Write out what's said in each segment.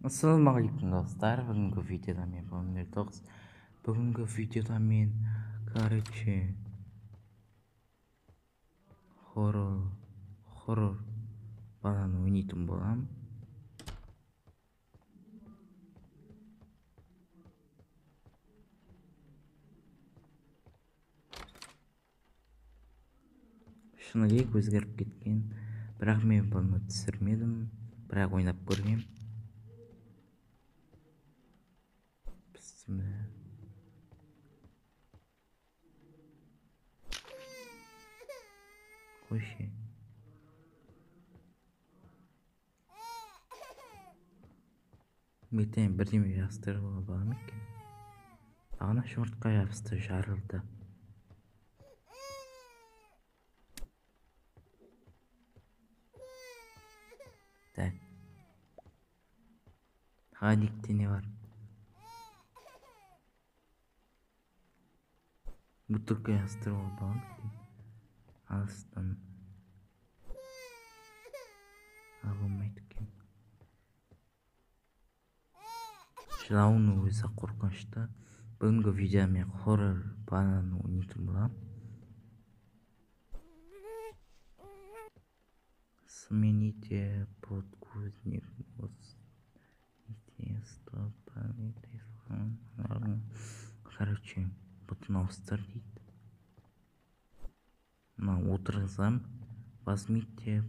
Ассалаумағалейкум достар, бүгінгі видеода мен Пламенер 9. Бүгінгі видеода мен, хоррор баланы ойнайтын болам. Шыны керек өзгеріп кеткен, бірақ мен бұны түсірмедім, бірақ ойнап көргем. Қойшы. Бетен бірдеме жастыруға бола ма екен? Ана шортқа жабысты, жарылды. Так. Хадикте не бар? Бутылка жастыруға бола ма екен? Алыстан. Болмайды екен. Жылауының өзі қорқынышты. Бүгінгі видео мен хоррор баланы ойнайтын болам. Смените подкузник. Короче, бұтын ауыстыр дейді. Мына отырғызам. Возьмите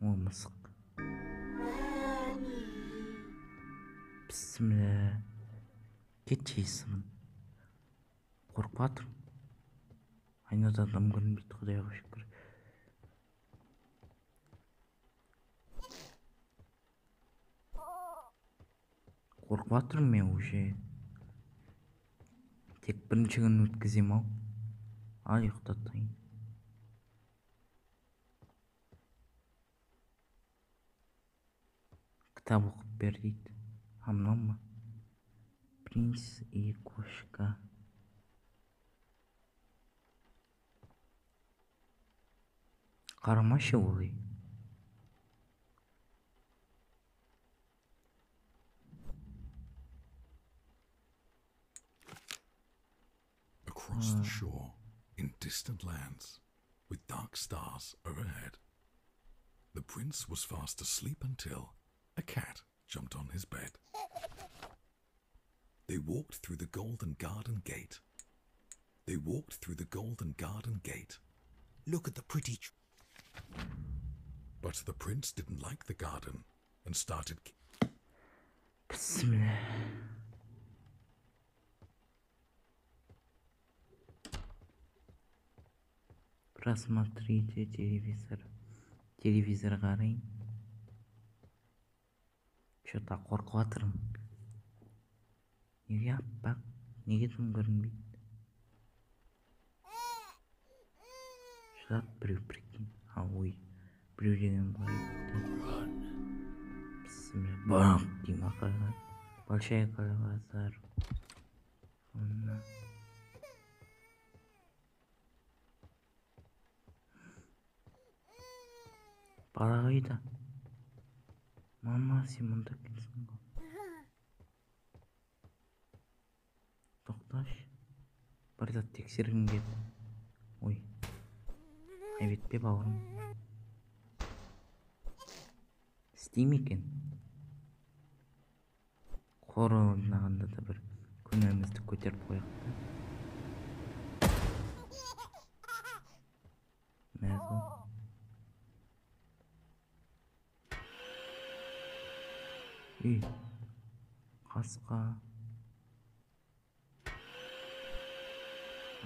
О, мысық. Бісміллә. Кетші есімін. Қорқып тұрмын. Айнада адам көрінбейді, құдайға шүкір. Қорқып тұрмын мен уже. Тек бірінші күн өткізем ау. Ал ұйықтатайын. Кітап оқып бер дейді. Мынау ма? Принц и кошка. Қарамашы олай. Across the shore, in distant lands, with dark stars overhead, the prince was fast asleep until a cat jumped on his bed. They walked through the golden garden gate. They walked through the golden garden gate. Look at the pretty But the prince didn't like the garden and started... Bismillah. Просмотрите телевизор. Телевизор қарайын. Что-то қорқып жатырмын. Неге аппақ? Неге тым көрінбейді? Жылап біреу прикинь. Ой, біреу деген былай. Бісміллә. Бам! Деймін ақырға. Большая колбаса. Бала қайда? Мама, сен мұнда келсің ғой. Тоқташы. Бір зат тексергім келді. Ой. Қайбетпе бауырым. Істей ме екен? Хоррор ойнағанда да бір көңілімізді көтеріп қояқ та. Мәзіл. Үй, қасқа.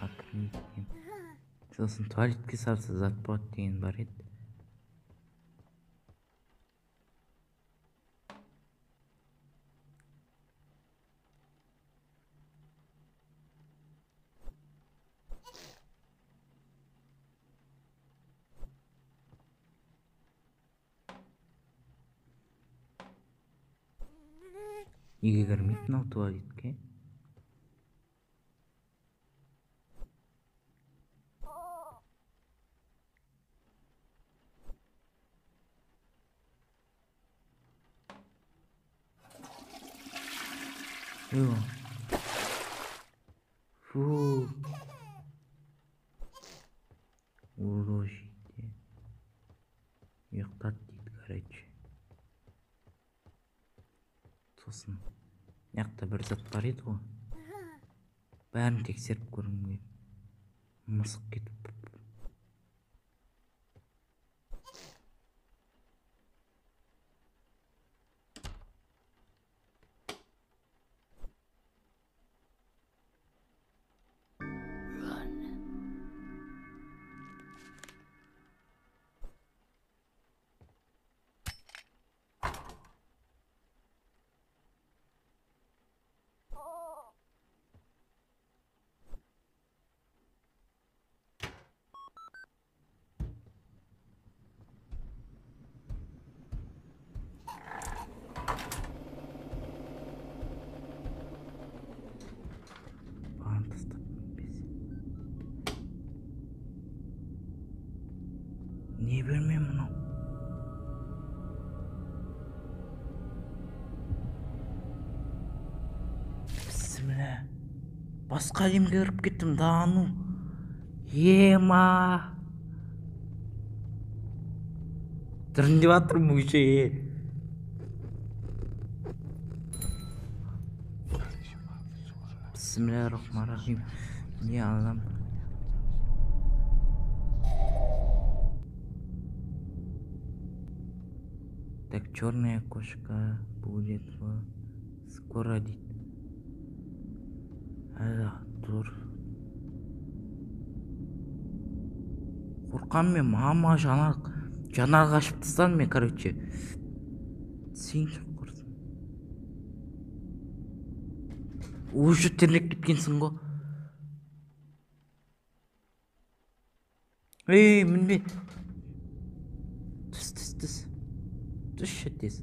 Акырмейді екен. Сосын туалетке салса зат болады деген бар еді. Неге кірмейді мынау туалетке? Йо. Фу. Уложите. Ұйықтат дейді, короче. Сосын мыняқта бір зат бар еді ғой. Бәрін тексеріп көргім келді. Мысық кетіп. Бағын тастап кетпесе. Не берме мынау? Бісміллә. Басқа әлемге кіріп кеттім, дану. Ема. Діріндеп жатырмын уже. Бисмиллахиррахманиррахим. Не алам? Так, черная кошка будет скоро дейді. Тұр. Қорқам мен, мама жанарға ашып тастадым мен, короче. Сен құрсын. Уже тернеп кеткенсің ғой. Ей, мінбе. Түс. Түс тез.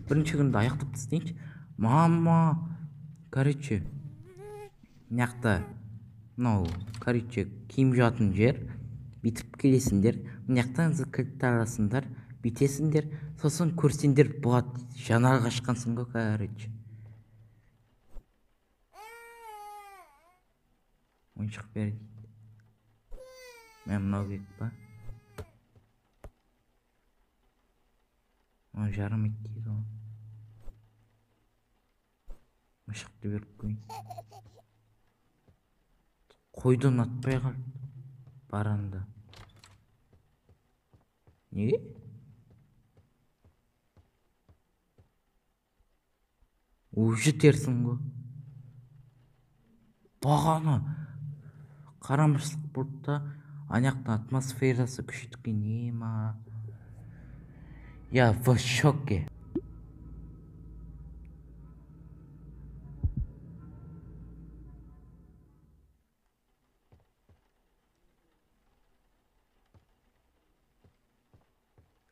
Бірінші күнді аяқтап тастайыншы. Мама, короче. Мыняқта, мынау, короче, киім жуатын жер. Бүйтіп келесіңдер. Мыняқтан кілтті аласыңдар. Бүйтесіңдер. Сосын көрсеңдер болады. Жанарға ашқансың ғой, короче. Ойыншық бер дейді. Мен мынау бек па? Жарым ет дейді ғой. Мышықты беріп қойын. Қойды ұнатпай қалды. Баранды. Неге? Уже терсің ғой. Бағана қарамырсық болды да, аяқтың атмосферасы күшті нема. Я в шоке.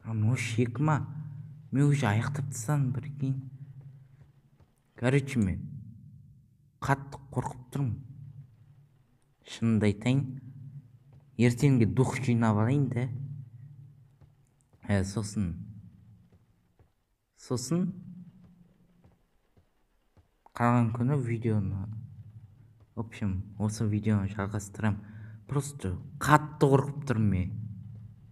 Мынау шек ма? Мен уже аяқтап тастадым, прикинь. Короче, мен қатты қорқып тұрмын. Шынымды айтайын, ертеңге дух жинап алайын да. Сосын қалған күні видеоны, в общем, осы видеоны жалғастырам. Просто қатты қорқып тұрмын мен.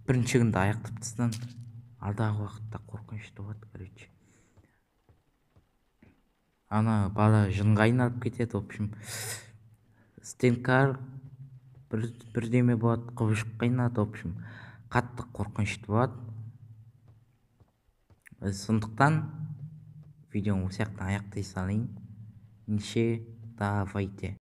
Бірінші күнді аяқтап тастадым. Алдағы уақытта қорқынышты болады, короче. Ана бала жынға айналып кетеді, в общем. Стенкар бірдеме болады, құбыжыққа айналады, в общем. Қатты қорқынышты болады. Сондықтан видеоны осы жақтан аяқтай салайын. Давайте.